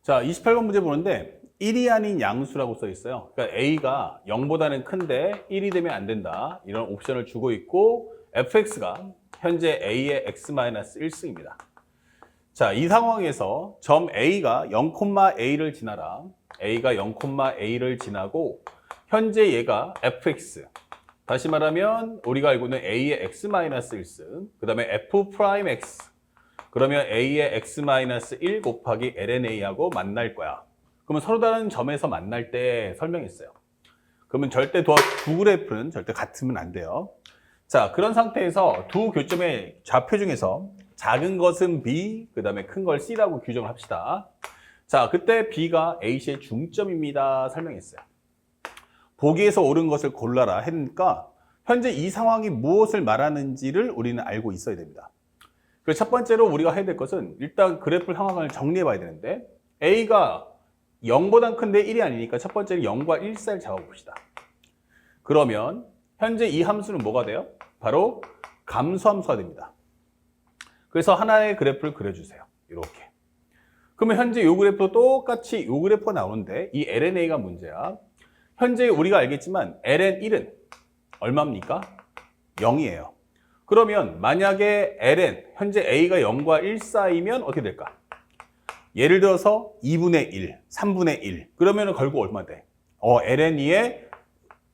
자, 28번 문제 보는데 1이 아닌 양수라고 써 있어요. 그러니까 A가 0보다는 큰데 1이 되면 안 된다. 이런 옵션을 주고 있고 fx가 현재 A의 x-1승입니다. 자, 이 상황에서 점 A가 0,A를 지나라. A가 0,A를 지나고 현재 얘가 fx. 다시 말하면 우리가 알고 있는 A의 x-1승, 그 다음에 f'x. 그러면 A의 x-1 곱하기 lnA하고 만날 거야. 그러면 서로 다른 점에서 만날 때 설명했어요. 그러면 절대 두 그래프는 절대 같으면 안 돼요. 자, 그런 상태에서 두 교점의 좌표 중에서 작은 것은 B, 그 다음에 큰 걸 C라고 규정을 합시다. 자, 그때 B가 AC의 중점입니다. 설명했어요. 보기에서 옳은 것을 골라라 했으니까 현재 이 상황이 무엇을 말하는지를 우리는 알고 있어야 됩니다. 그래서 첫 번째로 우리가 해야 될 것은 일단 그래프 상황을 정리해 봐야 되는데 A가 0보다 큰데 1이 아니니까 첫 번째로 0과 1 사이를 잡아봅시다. 그러면 현재 이 함수는 뭐가 돼요? 바로 감소함수가 됩니다. 그래서 하나의 그래프를 그려주세요. 이렇게. 그러면 현재 이 그래프도 똑같이 이 그래프가 나오는데 이 lnA가 문제야. 현재 우리가 알겠지만 ln1은 얼마입니까? 0이에요. 그러면 만약에 ln, 현재 a가 0과 1 사이면 어떻게 될까? 예를 들어서 2분의 1, 3분의 1. 그러면 결국 얼마 돼? ln2의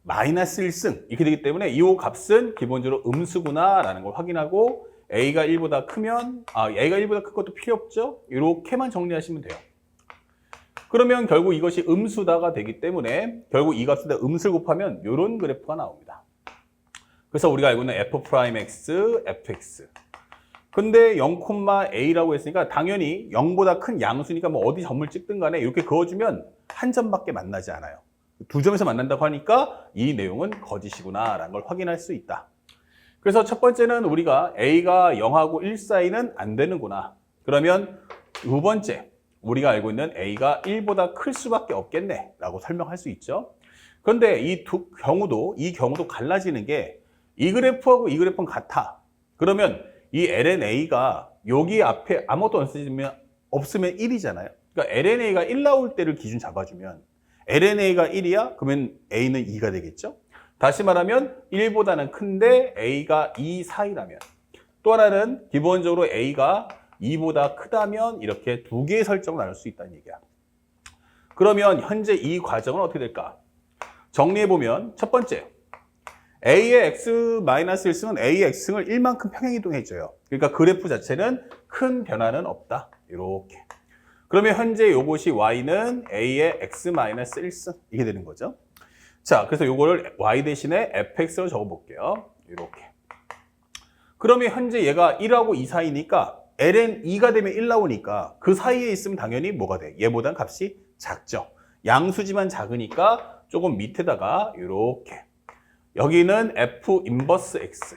마이너스 1승. 이렇게 되기 때문에 이 값은 기본적으로 음수구나 라는 걸 확인하고 a가 1보다 크면, a가 1보다 큰 것도 필요 없죠? 이렇게만 정리하시면 돼요. 그러면 결국 이것이 음수다가 되기 때문에 결국 이 값에다 음수를 곱하면 이런 그래프가 나옵니다. 그래서 우리가 알고 있는 f'x, fx. 근데 0,a라고 했으니까 당연히 0보다 큰 양수니까 뭐 어디 점을 찍든 간에 이렇게 그어주면 한 점밖에 만나지 않아요. 두 점에서 만난다고 하니까 이 내용은 거짓이구나 라는 걸 확인할 수 있다. 그래서 첫 번째는 우리가 a가 0하고 1 사이는 안 되는구나. 그러면 두 번째, 우리가 알고 있는 a가 1보다 클 수밖에 없겠네 라고 설명할 수 있죠. 그런데 이 경우도 갈라지는 게 이 그래프하고 이 그래프는 같아. 그러면 이 lnA가 여기 앞에 아무것도 없으면 1이잖아요. 그러니까 lnA가 1 나올 때를 기준 잡아주면 lnA가 1이야? 그러면 A는 2가 되겠죠? 다시 말하면 1보다는 큰데 A가 2 사이라면 또 하나는 기본적으로 A가 2보다 크다면 이렇게 두 개의 설정을 나눌 수 있다는 얘기야. 그러면 현재 이 과정은 어떻게 될까? 정리해보면 첫 번째, A의 x-1승은 A의 x승을 1만큼 평행이동해줘요. 그러니까 그래프 자체는 큰 변화는 없다. 이렇게. 그러면 현재 이것이 y는 A의 x-1승 이게 되는 거죠. 자, 그래서 이거를 y 대신에 fx로 적어볼게요. 이렇게. 그러면 현재 얘가 1하고 2 사이니까 ln 2가 되면 1 나오니까 그 사이에 있으면 당연히 뭐가 돼? 얘보단 값이 작죠. 양수지만 작으니까 조금 밑에다가 이렇게. 여기는 f 인버스 x.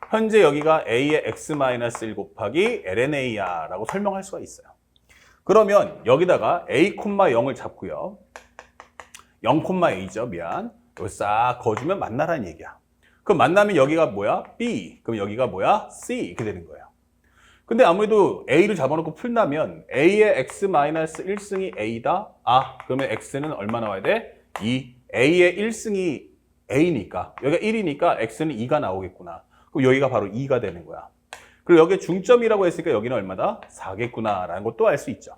현재 여기가 a의 x-1 곱하기 lnA야 라고 설명할 수가 있어요. 그러면 여기다가 a, 0을 잡고요. 0,a죠. 미안. 이거 싹 거주면 만나라는 얘기야. 그럼 만나면 여기가 뭐야? b. 그럼 여기가 뭐야? c. 이렇게 되는 거예요. 근데 아무래도 a를 잡아놓고 풀다면 a의 x-1승이 a다. 그러면 x는 얼마 나와야 돼? 2. a의 1승이 a니까 여기가 1이니까 x는 2가 나오겠구나. 그럼 여기가 바로 2가 되는 거야. 그리고 여기에 중점이라고 했으니까 여기는 얼마다? 4겠구나 라는 것도 알 수 있죠.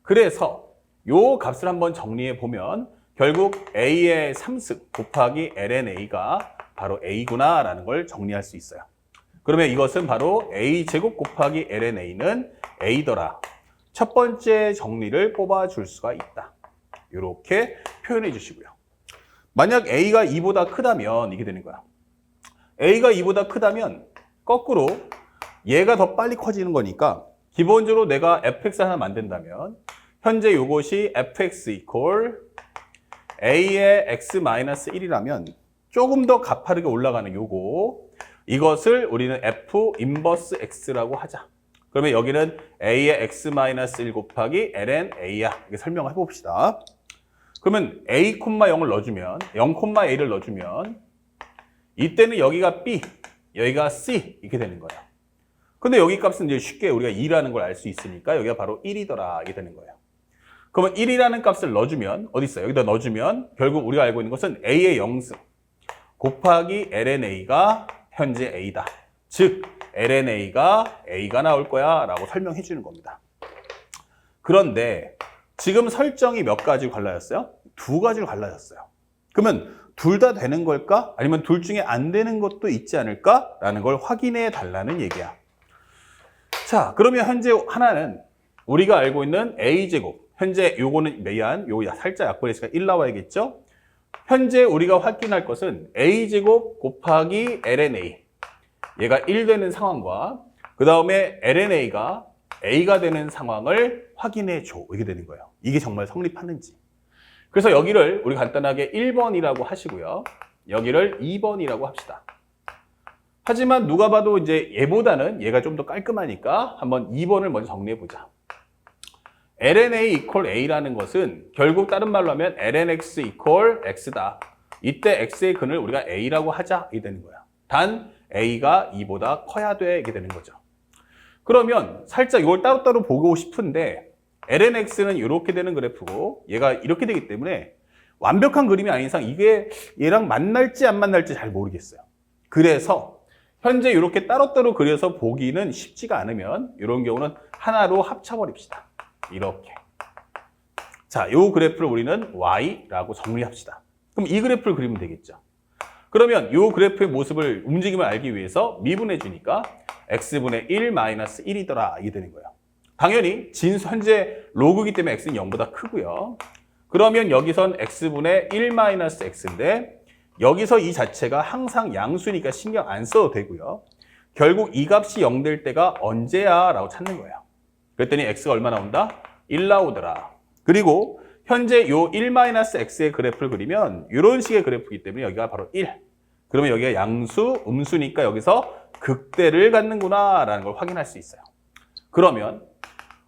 그래서 요 값을 한번 정리해 보면 결국 a의 3승 곱하기 lnA가 바로 a구나 라는 걸 정리할 수 있어요. 그러면 이것은 바로 a제곱 곱하기 lnA는 a더라. 첫 번째 정리를 뽑아줄 수가 있다. 이렇게 표현해 주시고요. 만약 a가 2보다 크다면 이게 되는 거야. a가 2보다 크다면 거꾸로 얘가 더 빨리 커지는 거니까 기본적으로 내가 fx 하나 만든다면 현재 이것이 fx equal a의 x-1이라면 조금 더 가파르게 올라가는 이것을 우리는 f 인버스 x라고 하자. 그러면 여기는 a의 x-1 곱하기 lnA야. 이렇게 설명을 해봅시다. 그러면 a, 0을 넣어주면 0,a를 넣어주면 이때는 여기가 b, 여기가 c 이렇게 되는 거예요. 근데 여기 값은 이제 쉽게 우리가 2라는 걸 알 수 있으니까 여기가 바로 1이더라 이게 되는 거예요. 그러면 1이라는 값을 넣어주면 어디 있어요? 여기다 넣어주면 결국 우리가 알고 있는 것은 A의 영승 곱하기 LNA가 현재 A다. 즉 LNA가 A가 나올 거야 라고 설명해 주는 겁니다. 그런데 지금 설정이 몇 가지로 갈라졌어요? 두 가지로 갈라졌어요. 그러면 둘 다 되는 걸까? 아니면 둘 중에 안 되는 것도 있지 않을까? 라는 걸 확인해 달라는 얘기야. 자, 그러면 현재 하나는 우리가 알고 있는 A제곱. 현재 요거는 미안, 요 살짝 약분했으니까 1 나와야겠죠? 현재 우리가 확인할 것은 A제곱 곱하기 LNA. 얘가 1 되는 상황과 그 다음에 LNA가 A가 되는 상황을 확인해 줘. 이게 되는 거예요. 이게 정말 성립하는지. 그래서 여기를 우리 간단하게 1번이라고 하시고요. 여기를 2번이라고 합시다. 하지만 누가 봐도 이제 얘보다는 얘가 좀 더 깔끔하니까 한번 2번을 먼저 정리해 보자. LNA equal A라는 것은 결국 다른 말로 하면 LNX equal X다. 이때 X의 근을 우리가 A라고 하자. 이게 되는 거야. 단 A가 2보다 커야 돼. 이게 되는 거죠. 그러면 살짝 이걸 따로따로 보고 싶은데 LNX는 이렇게 되는 그래프고 얘가 이렇게 되기 때문에 완벽한 그림이 아닌 이상 이게 얘랑 만날지 안 만날지 잘 모르겠어요. 그래서 현재 이렇게 따로따로 그려서 보기는 쉽지가 않으면 이런 경우는 하나로 합쳐버립시다. 이렇게. 자, 이 그래프를 우리는 Y라고 정리합시다. 그럼 이 그래프를 그리면 되겠죠. 그러면 이 그래프의 모습을 움직임을 알기 위해서 미분해 주니까 x분의 1 마이너스 1이더라 이게 되는 거예요. 당연히 현재 로그이기 때문에 x는 0보다 크고요. 그러면 여기선 x분의 1 마이너스 x인데 여기서 이 자체가 항상 양수니까 신경 안 써도 되고요. 결국 이 값이 0 될 때가 언제야? 라고 찾는 거예요. 그랬더니 x가 얼마 나온다? 1 나오더라. 그리고 현재 요 1 마이너스 x의 그래프를 그리면 이런 식의 그래프이기 때문에 여기가 바로 1. 그러면 여기가 양수, 음수니까 여기서 극대를 갖는구나 라는 걸 확인할 수 있어요. 그러면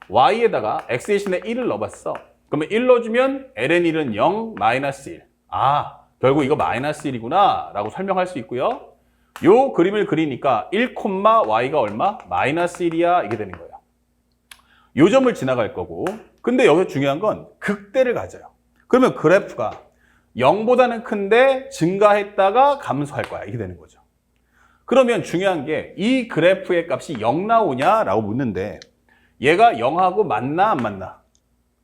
y에다가 x 대신에 1을 넣어봤어. 그러면 1 넣어주면 ln1은 0, 마이너스 1. 아, 결국 이거 마이너스 1이구나 라고 설명할 수 있고요. 요 그림을 그리니까 1, y가 얼마? 마이너스 1이야 이게 되는 거예요. 요 점을 지나갈 거고 근데 여기서 중요한 건 극대를 가져요. 그러면 그래프가 0보다는 큰데 증가했다가 감소할 거야 이게 되는 거죠. 그러면 중요한 게 이 그래프의 값이 0 나오냐라고 묻는데 얘가 0하고 맞나 안 맞나?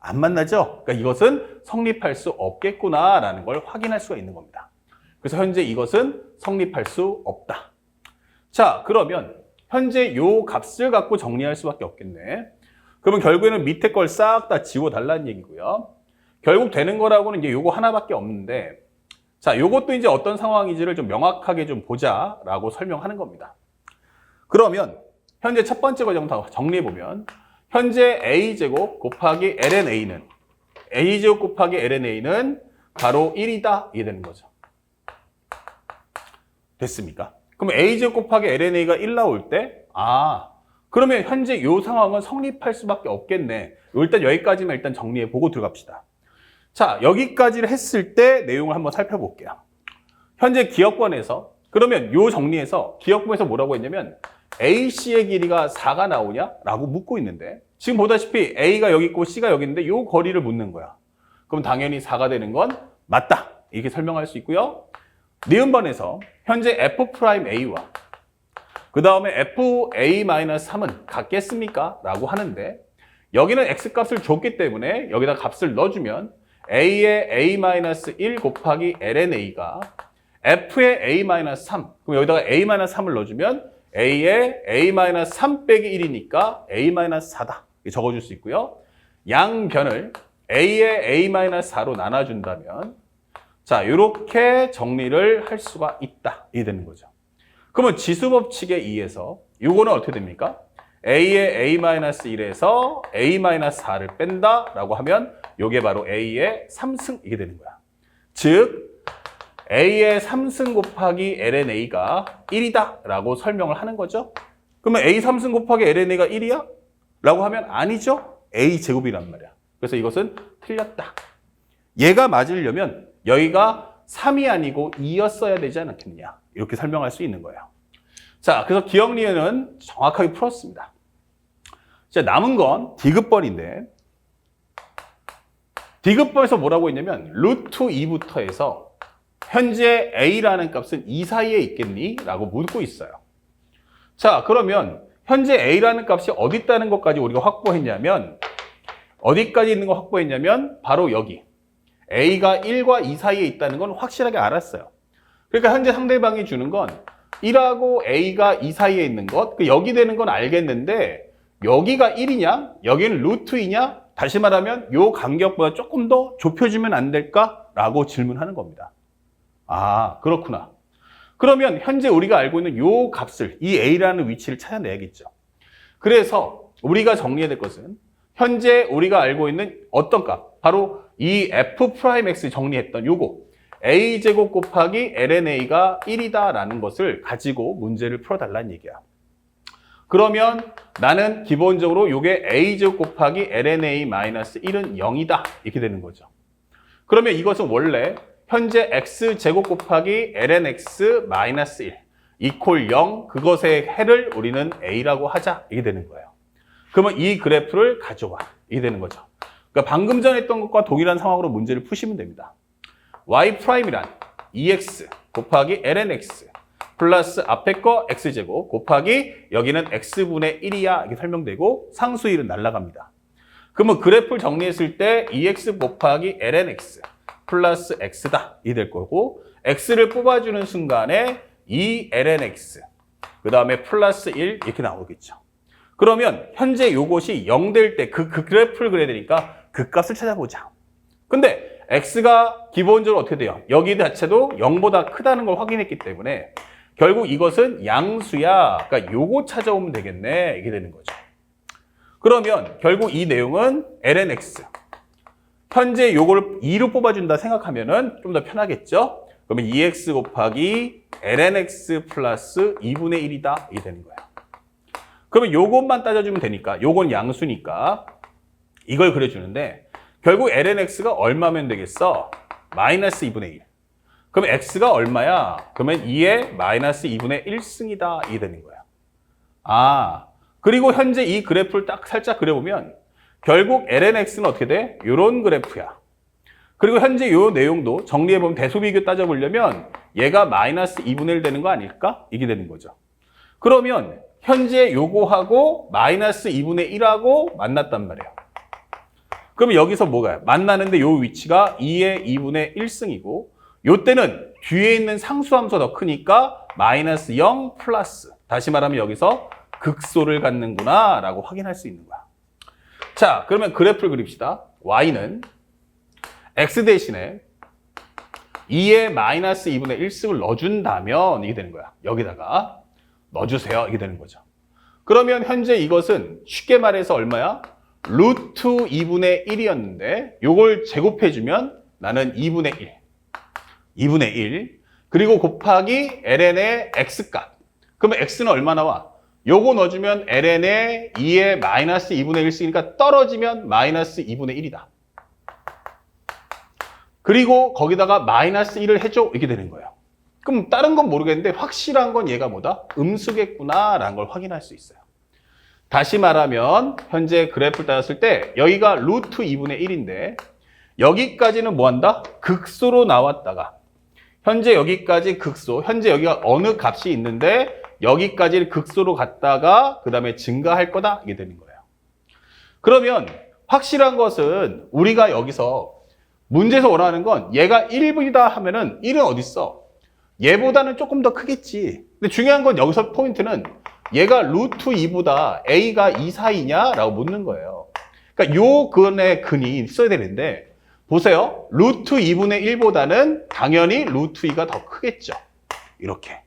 안 만나죠? 그러니까 이것은 성립할 수 없겠구나라는 걸 확인할 수가 있는 겁니다. 그래서 현재 이것은 성립할 수 없다. 자, 그러면 현재 요 값을 갖고 정리할 수밖에 없겠네. 그러면 결국에는 밑에 걸 싹 다 지워달라는 얘기고요. 결국 되는 거라고는 이제 요거 하나밖에 없는데 자, 요것도 이제 어떤 상황인지를 좀 명확하게 좀 보자라고 설명하는 겁니다. 그러면 현재 첫 번째 과정 다 정리해보면 현재 A제곱 곱하기 LNA는 A제곱 곱하기 LNA는 바로 1이다 이게 되는 거죠. 됐습니까? 그럼 A제곱 곱하기 LNA가 1 나올 때 그러면 현재 이 상황은 성립할 수밖에 없겠네. 일단 여기까지만 일단 정리해보고 들어갑시다. 자, 여기까지를 했을 때 내용을 한번 살펴볼게요. 현재 기억권에서 그러면 요 정리해서 기억권에서 뭐라고 했냐면 AC의 길이가 4가 나오냐? 라고 묻고 있는데 지금 보다시피 A가 여기 있고 C가 여기 있는데 요 거리를 묻는 거야. 그럼 당연히 4가 되는 건 맞다. 이렇게 설명할 수 있고요. 니은번에서 현재 F'A와 그 다음에 FA-3은 같겠습니까? 라고 하는데 여기는 X값을 줬기 때문에 여기다 값을 넣어주면 A의 A-1 곱하기 LNA가 F의 A-3 그럼 여기다가 A-3을 넣어주면 A의 A-3 빼기 1이니까 A-4다 적어줄 수 있고요. 양변을 A의 A-4로 나눠준다면 자 이렇게 정리를 할 수가 있다 이 되는 거죠. 그러면 지수법칙에 의해서 이거는 어떻게 됩니까? A의 A-1에서 A-4를 뺀다라고 하면 이게 바로 A의 3승 이게 되는 거야. 즉 A의 3승 곱하기 LNA가 1이다 라고 설명을 하는 거죠. 그러면 A 3승 곱하기 LNA가 1이야? 라고 하면 아니죠. A 제곱이란 말이야. 그래서 이것은 틀렸다. 얘가 맞으려면 여기가 3이 아니고 2였어야 되지 않았겠느냐. 이렇게 설명할 수 있는 거예요. 자, 그래서 기억리에는 정확하게 풀었습니다. 자, 남은 건 디귿번인데 디귿번에서 뭐라고 했냐면 루트 2부터 해서 현재 A라는 값은 이 사이에 있겠니? 라고 묻고 있어요. 자, 그러면 현재 A라는 값이 어디 있다는 것까지 우리가 확보했냐면 어디까지 있는 거 확보했냐면 바로 여기 A가 1과 2 사이에 있다는 건 확실하게 알았어요. 그러니까 현재 상대방이 주는 건 1하고 A가 2 사이에 있는 것, 여기 되는 건 알겠는데 여기가 1이냐? 여기는 루트 2냐? 다시 말하면 이 간격보다 조금 더 좁혀주면 안 될까? 라고 질문하는 겁니다. 아, 그렇구나. 그러면 현재 우리가 알고 있는 이 값을, 이 A라는 위치를 찾아내야겠죠. 그래서 우리가 정리해야 될 것은 현재 우리가 알고 있는 어떤 값, 바로 이 F'X 정리했던 요거 A제곱 곱하기 LNA가 1이다 라는 것을 가지고 문제를 풀어달라는 얘기야. 그러면 나는 기본적으로 요게 A제곱 곱하기 LNA-1은 0이다 이렇게 되는 거죠. 그러면 이것은 원래 현재 X제곱 곱하기 LNX-1 이퀄 0 그것의 해를 우리는 A라고 하자 이게 되는 거예요. 그러면 이 그래프를 가져와 이게 되는 거죠. 그러니까 방금 전에 했던 것과 동일한 상황으로 문제를 푸시면 됩니다. Y'이란 2x 곱하기 lnx 플러스 앞에 거 x제곱 곱하기 여기는 x분의 1이야 이렇게 설명되고 상수일은 날아갑니다. 그러면 그래프를 정리했을 때 2x 곱하기 lnx 플러스 x다 이 될 거고 x를 뽑아주는 순간에 2lnx 그 다음에 플러스 1 이렇게 나오겠죠. 그러면 현재 요것이 0 될 때 그 그래프를 그려야 되니까 그 값을 찾아보자. 근데 x가 기본적으로 어떻게 돼요? 여기 자체도 0보다 크다는 걸 확인했기 때문에 결국 이것은 양수야. 그러니까 요거 찾아오면 되겠네. 이게 되는 거죠. 그러면 결국 이 내용은 lnx. 현재 요거를 2로 뽑아준다 생각하면은 좀 더 편하겠죠? 그러면 2x 곱하기 lnx 플러스 2분의 1이다. 이게 되는 거예요. 그러면 요것만 따져주면 되니까 요건 양수니까 이걸 그려주는데 결국 lnx가 얼마면 되겠어? 마이너스 2분의 1. 그럼 x가 얼마야? 그러면 2의 마이너스 2분의 1승이다. 이게 되는 거야. 아, 그리고 현재 이 그래프를 딱 살짝 그려보면 결국 lnx는 어떻게 돼? 요런 그래프야. 그리고 현재 요 내용도 정리해보면 대소비교 따져보려면 얘가 마이너스 2분의 1 되는 거 아닐까? 이게 되는 거죠. 그러면 현재 요거하고 마이너스 2분의 1하고 만났단 말이에요. 그러면 여기서 뭐가 만나는데 요 위치가 2의 2분의 1승이고 요 때는 뒤에 있는 상수함수가 더 크니까 마이너스 0 플러스 다시 말하면 여기서 극소를 갖는구나 라고 확인할 수 있는 거야. 자, 그러면 그래프를 그립시다. y는 x 대신에 2의 마이너스 2분의 1승을 넣어준다면 이게 되는 거야. 여기다가 넣어주세요. 이게 되는 거죠. 그러면 현재 이것은 쉽게 말해서 얼마야? 루트 2분의 1이었는데 요걸 제곱해주면 나는 2분의 1. 2분의 1. 그리고 곱하기 ln의 x값. 그러면 x는 얼마 나와? 요거 넣어주면 ln의 2의 마이너스 2분의 1쓰니까 떨어지면 마이너스 2분의 1이다. 그리고 거기다가 마이너스 1을 해줘. 이렇게 되는 거예요. 그럼 다른 건 모르겠는데 확실한 건 얘가 뭐다? 음수겠구나 라는 걸 확인할 수 있어요. 다시 말하면 현재 그래프를 따졌을 때 여기가 루트 2분의 1인데 여기까지는 뭐 한다? 극소로 나왔다가 현재 여기까지 극소, 현재 여기가 어느 값이 있는데 여기까지 극소로 갔다가 그 다음에 증가할 거다 이게 되는 거예요. 그러면 확실한 것은 우리가 여기서 문제에서 원하는 건 얘가 1이다 하면은 1은 어디 있어? 얘보다는 조금 더 크겠지. 근데 중요한 건 여기서 포인트는 얘가 루트 2보다 A가 2 사이냐? 라고 묻는 거예요. 그러니까 요 근의 근이 있어야 되는데 보세요. 루트 2분의 1보다는 당연히 루트 2가 더 크겠죠. 이렇게.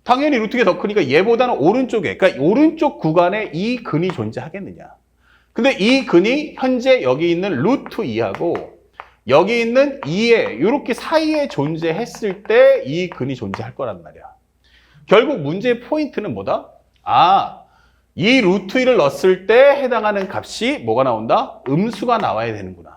당연히 루트 2가 더 크니까 얘보다는 오른쪽에, 그러니까 오른쪽 구간에 이 근이 존재하겠느냐. 근데 이 근이 현재 여기 있는 루트 2하고 여기 있는 2에 이렇게 사이에 존재했을 때 이 근이 존재할 거란 말이야. 결국 문제의 포인트는 뭐다? 아, 이 루트 2를 넣었을 때 해당하는 값이 뭐가 나온다? 음수가 나와야 되는구나.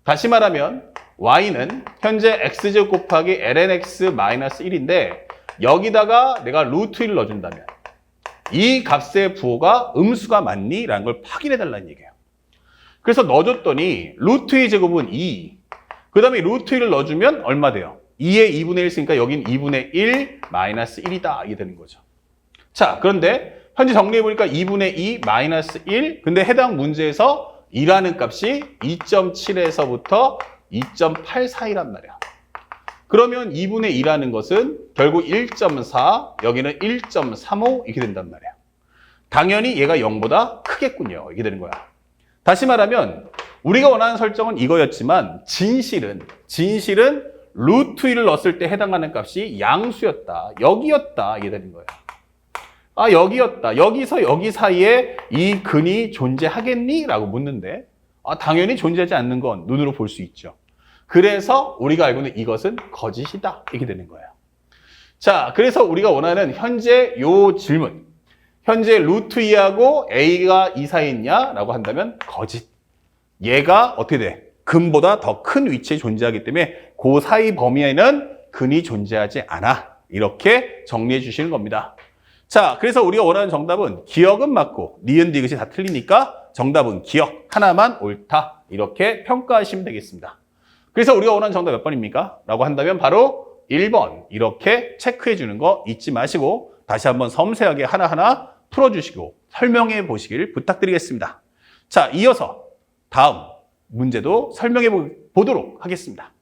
다시 말하면 y는 현재 x제곱 곱하기 lnx-1인데 여기다가 내가 루트 1을 넣어준다면 이 값의 부호가 음수가 맞니? 라는 걸 확인해 달라는 얘기예요. 그래서 넣어줬더니 루트 2 제곱은 2. 그 다음에 루트 1을 넣어주면 얼마 돼요? 2의 2분의 1 있으니까 여긴 2분의 1 마이너스 1이다. 이게 되는 거죠. 자, 그런데 현재 정리해보니까 2분의 2 마이너스 1. 근데 해당 문제에서 2라는 값이 2.7에서부터 2.84이란 말이야. 그러면 2분의 2라는 것은 결국 1.4, 여기는 1.35 이렇게 된단 말이야. 당연히 얘가 0보다 크겠군요. 이게 되는 거야. 다시 말하면 우리가 원하는 설정은 이거였지만 진실은 루트 1을 넣었을 때 해당하는 값이 양수였다. 여기였다. 이게 되는 거야. 아, 여기였다. 여기서 여기 사이에 이 근이 존재하겠니? 라고 묻는데 당연히 존재하지 않는 건 눈으로 볼 수 있죠. 그래서 우리가 알고 있는 이것은 거짓이다. 이렇게 되는 거예요. 자, 그래서 우리가 원하는 현재 요 질문. 현재 루트 2하고 A가 이 사이에 있냐? 라고 한다면 거짓. 얘가 어떻게 돼? 근보다 더 큰 위치에 존재하기 때문에 그 사이 범위에는 근이 존재하지 않아. 이렇게 정리해 주시는 겁니다. 자, 그래서 우리가 원하는 정답은 기억은 맞고 니은 디귿이 다 틀리니까 정답은 기억 하나만 옳다. 이렇게 평가하시면 되겠습니다. 그래서 우리가 원하는 정답 몇 번입니까? 라고 한다면 바로 1번 이렇게 체크해 주는 거 잊지 마시고 다시 한번 섬세하게 하나하나 풀어주시고 설명해 보시길 부탁드리겠습니다. 자, 이어서 다음 문제도 설명해 보도록 하겠습니다.